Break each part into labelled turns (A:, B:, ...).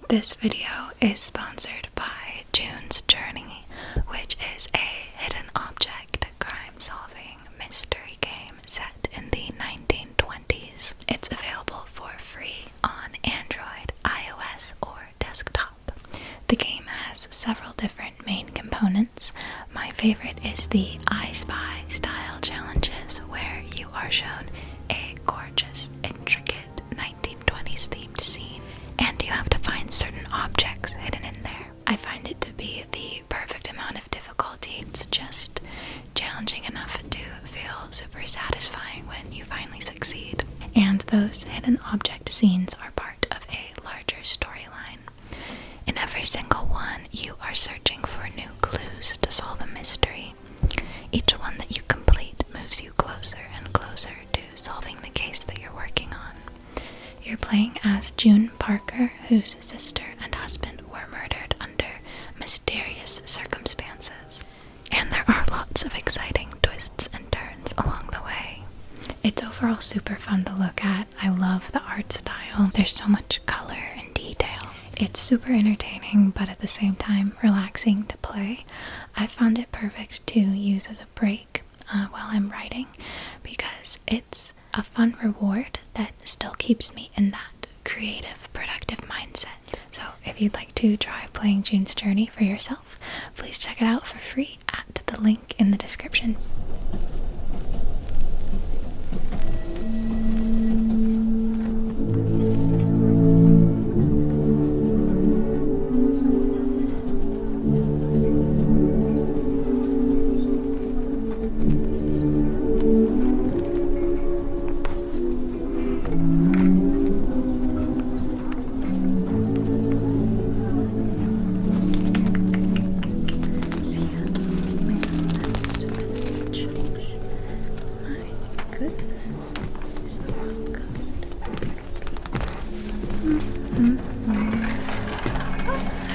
A: This video is sponsored by June's Journey, which is a hidden object crime-solving mystery game set in the 1920s. It's available for free on Android, iOS, or desktop. The game has several different main components. My favorite is the I Spy style challenges, where you are shown a gorgeous, intricate 1920s themed scene, and you have to find certain objects hidden in there. I find it to be the perfect amount of difficulty. It's just challenging enough to feel super satisfying when you finally succeed. And those hidden object scenes are part of a larger storyline. In every single one, you are searching for new clues to solve a mystery. Each one that you complete moves you closer and closer to solving the case that you're working on. You're playing as June Parker, whose sister and husband were murdered under mysterious circumstances. And there are lots of exciting twists and turns along the way. It's overall super fun to look at. I love the art style. There's so much color and detail. It's super entertaining, but at the same time relaxing to play. I found it perfect to use as a break while I'm writing, because it's a fun reward that still keeps me in that creative, productive mindset. So if you'd like to try playing June's Journey for yourself, please check it out for free at the link in the description.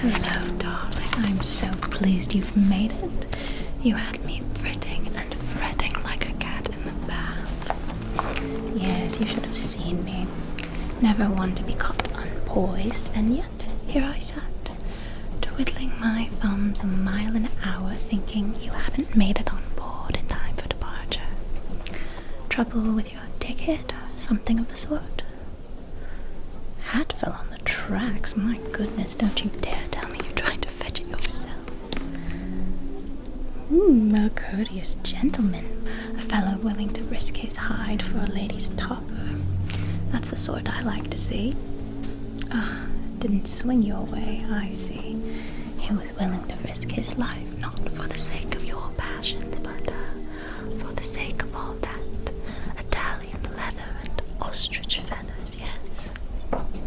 A: Hello, darling. I'm so pleased you've made it. You had me fretting and fretting like a cat in the bath. Yes, you should have seen me. Never one to be caught unpoised, and yet here I sat, twiddling my thumbs a mile an hour, thinking you hadn't made it on board in time for departure. Trouble with your ticket or something of the sort? Hat fell on the tracks. My goodness, don't you dare tell me you're trying to fetch it yourself. A courteous gentleman. A fellow willing to risk his hide for a lady's topper. That's the sort I like to see. Didn't swing your way, I see. He was willing to risk his life, not for the sake of your passions, but for the sake of all that Italian leather and ostrich feathers, yes.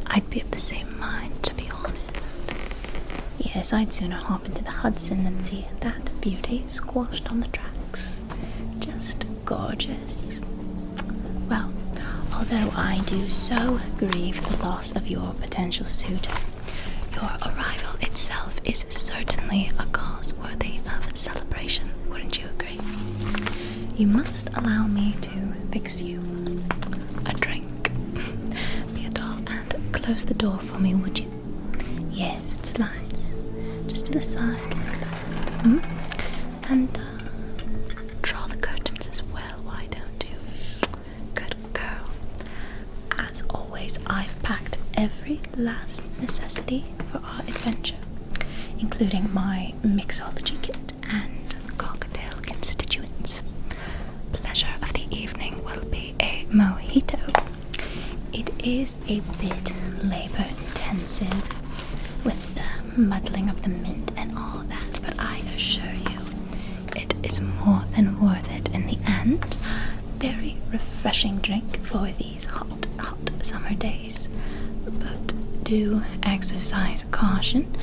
A: I'd be of the same mind, to be honest. Yes, I'd sooner hop into the Hudson than see that beauty squashed on the tracks. Just gorgeous. Well, although I do so grieve the loss of your potential suitor, your arrival itself is certainly a cause worthy of celebration, wouldn't you agree? You must allow me to fix you a drink. Be a doll and close the door for me, would you? Yes, it slides. Just to the side like that. And draw the curtains as well, why don't you? Good girl. As always, I've packed every last necessity for our adventure, including my mixology kit and cocktail constituents. Pleasure of the evening will be a mojito. It is a bit labor intensive with the muddling of the mint and all that, but I assure you it is more than worth it in the end. Very refreshing drink for these hot, hot summer days. But do exercise caution.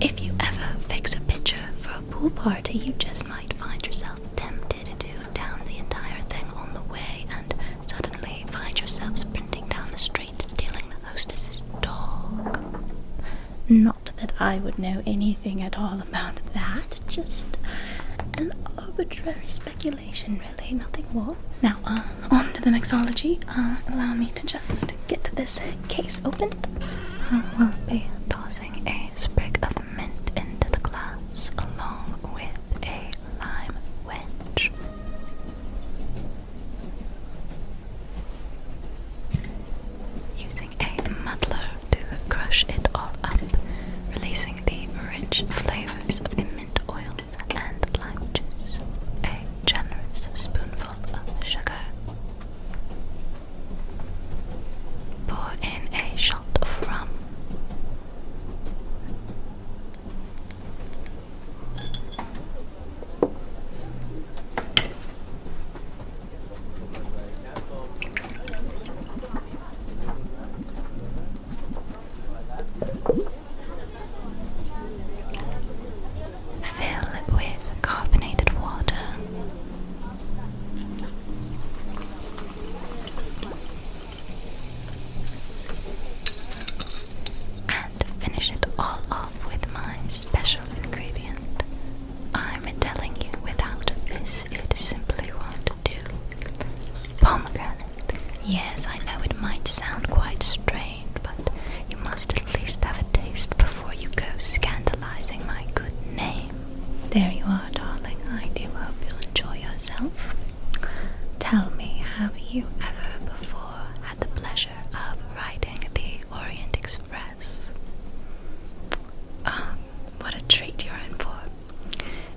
A: If you ever fix a picture for a pool party, you just might find yourself tempted to down the entire thing on the way and suddenly find yourself sprinting down the street stealing the hostess's dog. Not that I would know anything at all about that, just an arbitrary speculation, really, nothing more. Now, on to the mixology. Allow me to just get this case opened. We'll be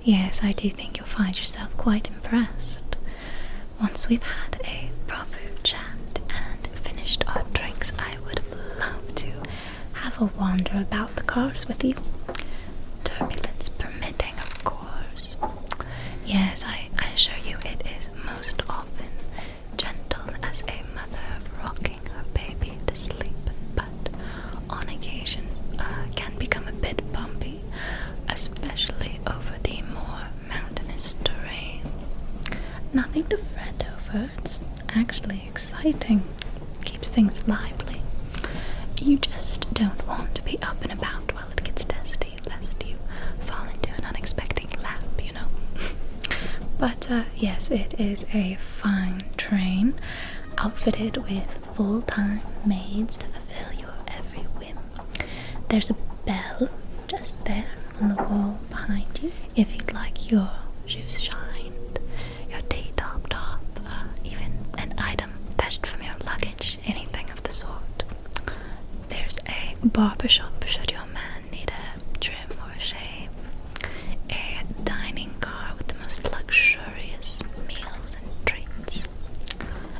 A: Yes, I do think you'll find yourself quite impressed. Once we've had a proper chat and finished our drinks, I would love to have a wander about the cars with you. Turbulence permitting, of course. Yes, I assure you it is most often gentle as a mother rocking her baby to sleep, but on occasion can become a bit bumpy, especially over the more mountainous terrain. Nothing to fret over, it's actually exciting, keeps things lively. You just don't want to be up and about while it gets testy, lest you fall into an unexpected lap, you know. But yes, it is a fine train, outfitted with full-time maids to fulfill your every whim. There's a bell just there on the wall behind you if you'd like your shoes shined, your tea topped off, even an item fetched from your luggage, anything of the sort. There's a barbershop should your man need a trim or a shave, a dining car with the most luxurious meals and treats,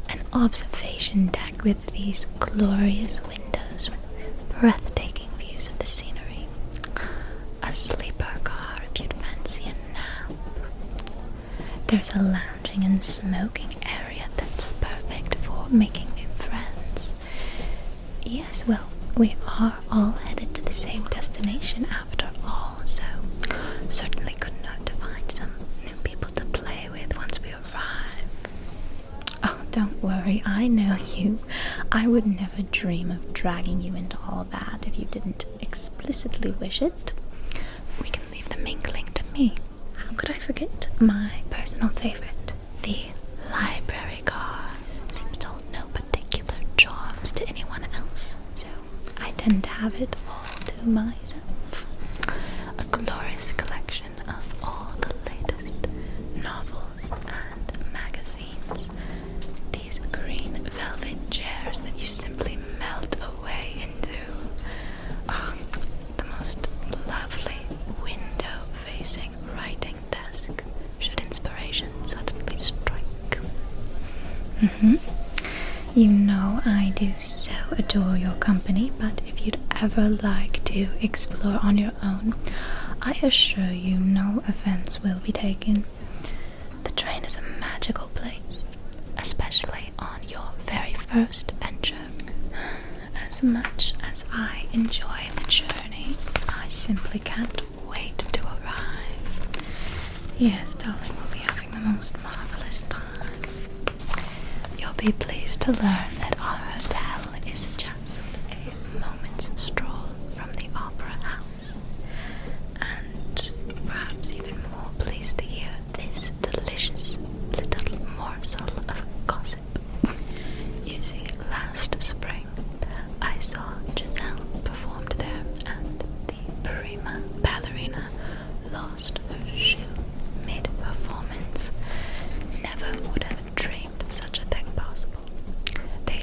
A: an observation deck with these glorious windows with breathtaking views of the scenery, a sleeper car if you'd fancy a nap. There's a lounging and smoking area that's perfect for making new friends. Yes, well, we are all headed to the same destination after all, so certainly couldn't hurt to find some new people to play with once we arrive. Oh, don't worry, I know you. I would never dream of dragging you into all that if you didn't explicitly wish it. We can leave the mingling to me. How could I forget my personal favorite, the library car? Seems to hold no particular charms to anyone else, so I tend to have it all to myself. A glorious collection of all the latest novels and magazines. These green velvet chairs that you simply melt away into. Oh, the most lovely window-facing writing desk, should inspiration suddenly strike. You know I do so adore your company, but if you'd ever like to explore on your own, I assure you no offense will be taken. The train is a magical place, especially on your very first venture. As much as I enjoy the journey, I simply can't wait to arrive. Yes, darling, we'll be having the most marvelous time. You'll be pleased to learn that our hotel is just a moment's stroll from the opera house. And perhaps even more pleased to hear this delicious little morsel of gossip. You see, last spring I saw Giselle performed there, and the prima ballerina lost her shoe mid-performance. Never would have dreamed such a thing possible. They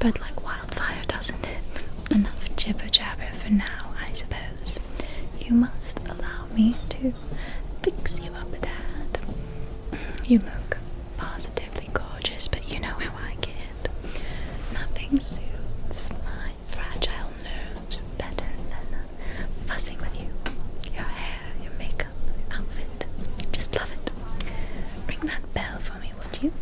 A: spread like wildfire, doesn't it? Enough jibber-jabber for now, I suppose. You must allow me to fix you up, Dad. You look positively gorgeous, but you know how I get. Nothing soothes my fragile nerves better than fussing with you. Your hair, your makeup, your outfit. Just love it. Ring that bell for me, would you?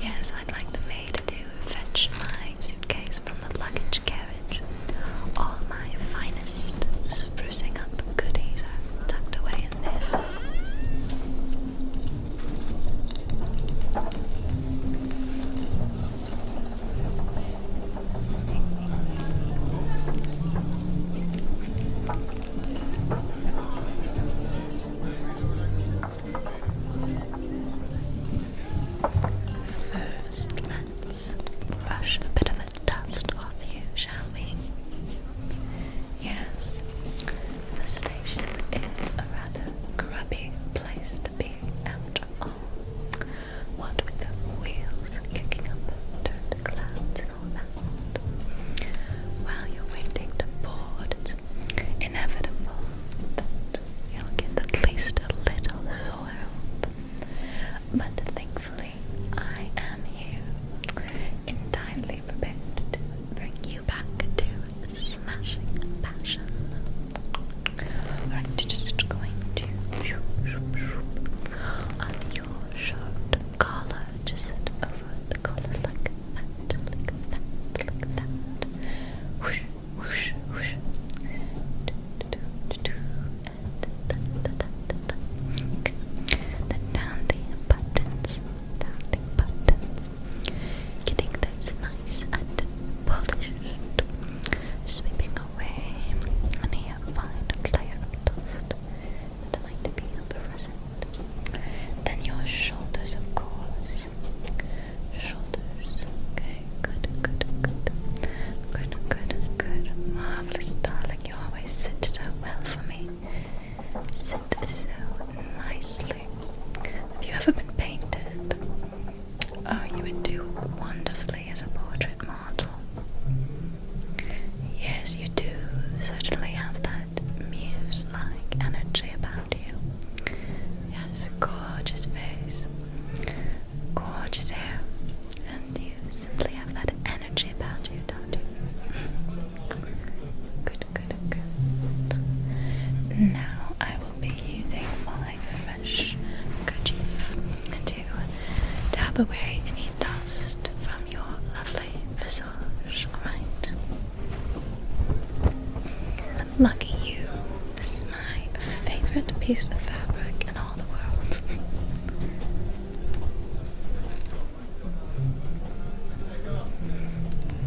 A: Yes, I'd like the maid to fetch my suitcase from the luggage carriage. All my finest sprucing up goodies are tucked away in there. First, let's brush a bit of the dust off you, shall we? Yes, the station is a rather grubby place to be after all. What with the wheels kicking up dirt clouds and all that. While you're waiting to board, it's inevitable that you'll get at least a little soiled. But thankfully, I am here, entirely prepared to bring you back to smashing passion. Alright, just going to on your short collar, just over the collar like that, like that, like that. Whoosh, whoosh, whoosh. Then down the buttons, getting those nice and polished, sweeping away any fine layer of dust that might be present. Then your shoulders, of course. Shoulders. Okay, good. Marvelous, darling. You always sit so well for me. Sit so nicely. Have you ever been painted? Oh, you would do wonderfully as a portrait model. Yes, you do certainly have that muse-like energy about you. Yes, gorgeous face, gorgeous hair, and you simply have that energy about you, don't you? Good. Now I will be using my fresh kerchief to dab away any dust from your lovely visage, alright? Lucky you. This is my favorite piece of fabric in all the world.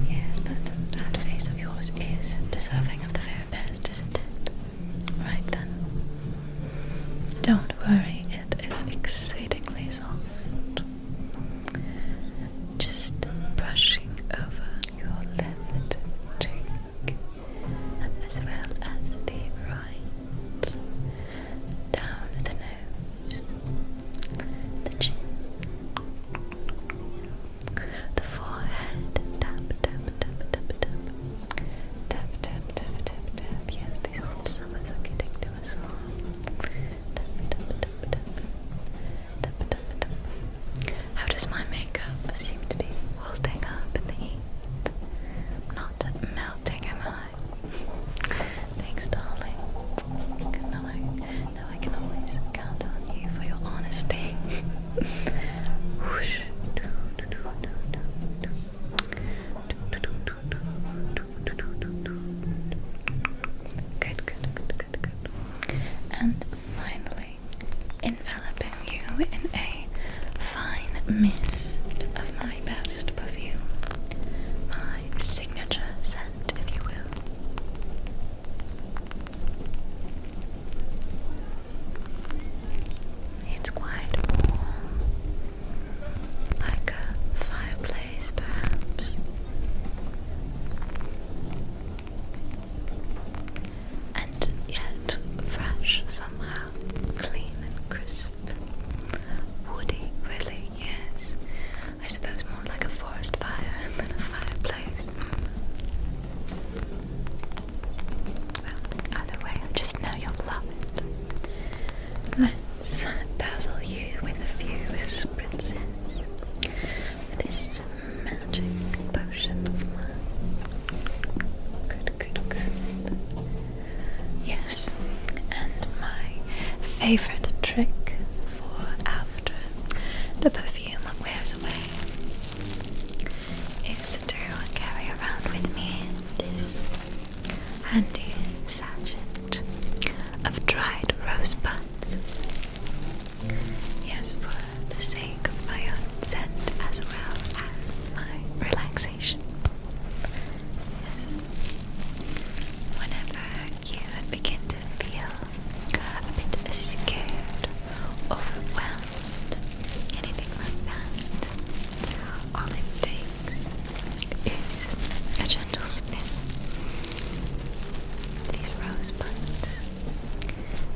A: Yes, but that face of yours is deserving of the very best, isn't it? Right then. Don't worry, it is exceedingly soft. Just brushing over your left cheek, as well as the right, down the nose, the chin, the forehead, tap. Yes, these hot summers are getting to us all. Tap. How does my makeup seem to be holding up in the heat? I'm not melting, am I? Thanks, darling. No, I can always count on you for your honesty. Whoosh. Good. And finally, enveloping you in a fine mist of my best perfume, my signature scent, if you will. It's quite warm, like a fireplace, perhaps. And yet fresh somehow, clean and crisp. Woody, really, yes. favorite trick for after the perfume wears away is to carry around with me this handy sachet of dried rosebuds. Yes, for the sake of my own scent as well as my relaxation. Yes. Whenever you begin to feel a bit scared, overwhelmed, anything like that, all it takes is a gentle sniff of these rosebuds,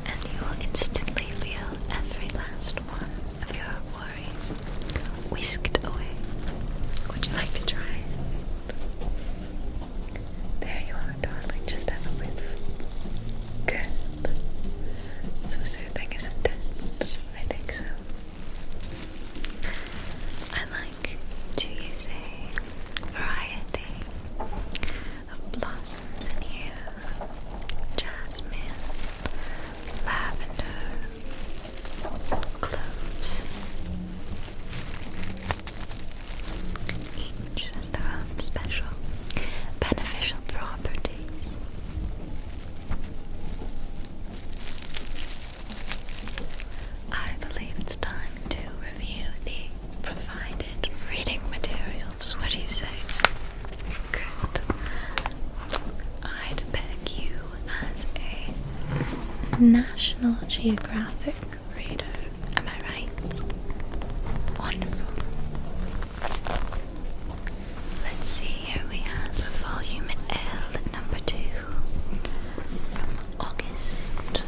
A: and you will instantly feel every last one of your worries whisked away. Would you like to try it? There you are, darling. Just have a whiff. Good. So soothing, isn't it? I think so. I like to use a variety of blossoms in here. Jasmine, lavender, cloves. Each has their own special beneficial properties. I believe it's time to review the provided reading materials. What do you say? Good. I'd peg you as a National Geographic reader. Am I right? Wonderful. Let's see, here we have volume L number 2 from August.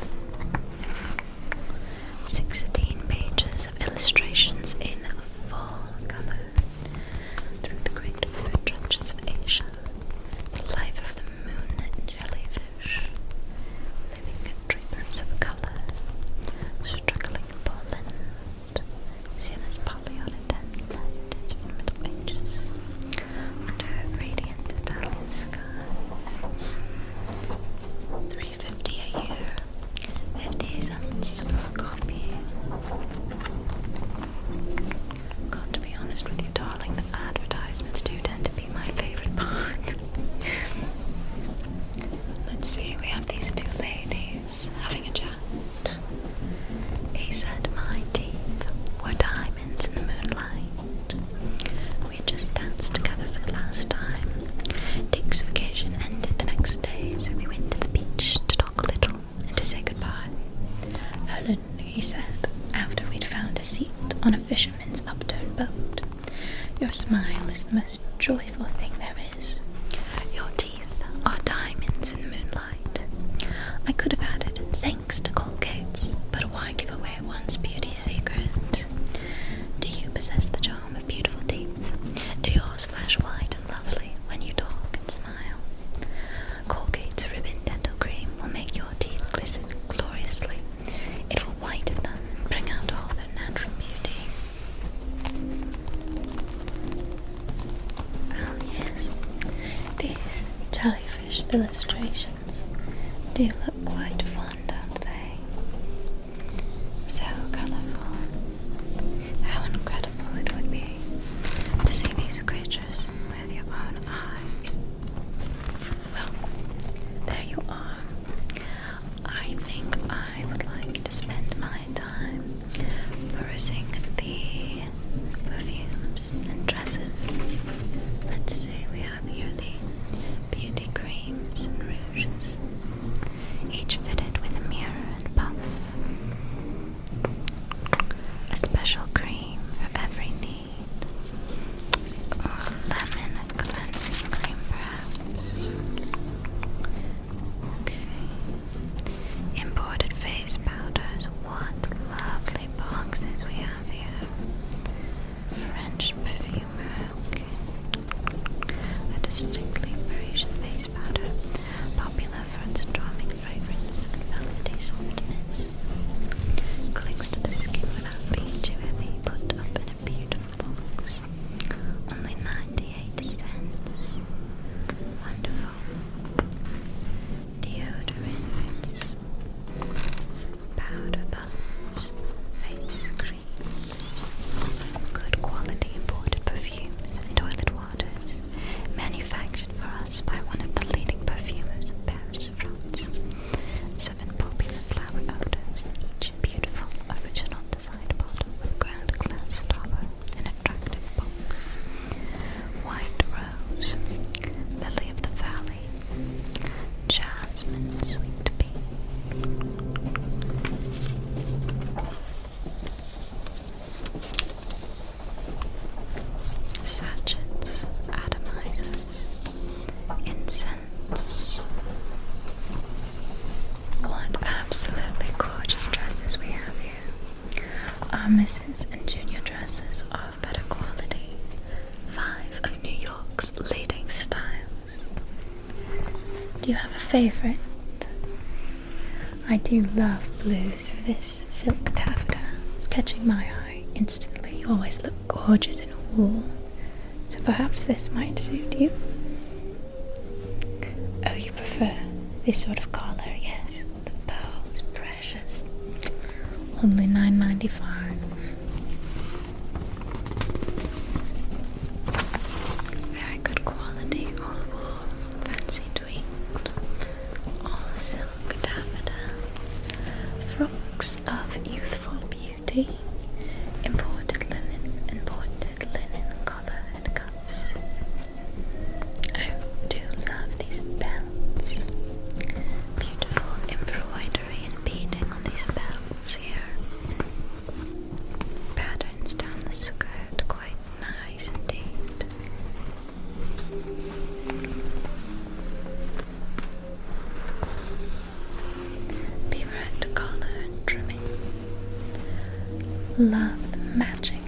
A: 16 pages of illustrations in full color through the great food trenches of Asia. The life of the moon jellyfish, living treatments of color, struggling in Poland, seen as polyodontant light in Middle Ages, under a radiant Italian sky. $3.50 a year, 50 cents for a copy. Got to be honest with you, darling, the advertisements do tend to be my favorite part. Let's see, we have these two ladies having a chat. He said my teeth were diamonds in the moonlight. We had just danced together for the last time. Dick's vacation ended the next day, so we went to the beach to talk a little and to say goodbye. Helen, he said, after we'd found a seat on a fisherman's upturned boat, your smile is the most joyful thing there is. Your teeth are diamonds in the moonlight. I could have added, thanks to Colgate's, but why give away one's beauty secret? Do you possess the charm of beautiful teeth? Do yours flash white and lovely when you talk and smile? Colgate's Ribbon Dental Cream will make your teeth glisten gloriously. It will whiten them and bring out all their natural beauty. Oh yes, these jellyfish illustrations do look quite fun, don't they? So colourful. How incredible it would be to see these creatures with your own eyes. Well, there you are. I think I would like to spend my time perusing the perfumes and dresses. Let's see, we have here the beauty creams and rouges. misses and junior dresses are of better quality. 5 of New York's leading styles. Do you have a favorite? I do love blue, so this silk taffeta is catching my eye instantly. You always look gorgeous in wool, so perhaps this might suit you. Oh, you prefer this sort of collar? Yes, the bow is precious. Only $9.95. Very good quality, all wool, fancy tweed, all silk taffeta. Frocks of youthful beauty, imported linen collar cuffs. I do love these belts. Beautiful embroidery and beading on these belts here. Patterns down the skirt, quite nice indeed. Beaverette collar and trimming. Love the matching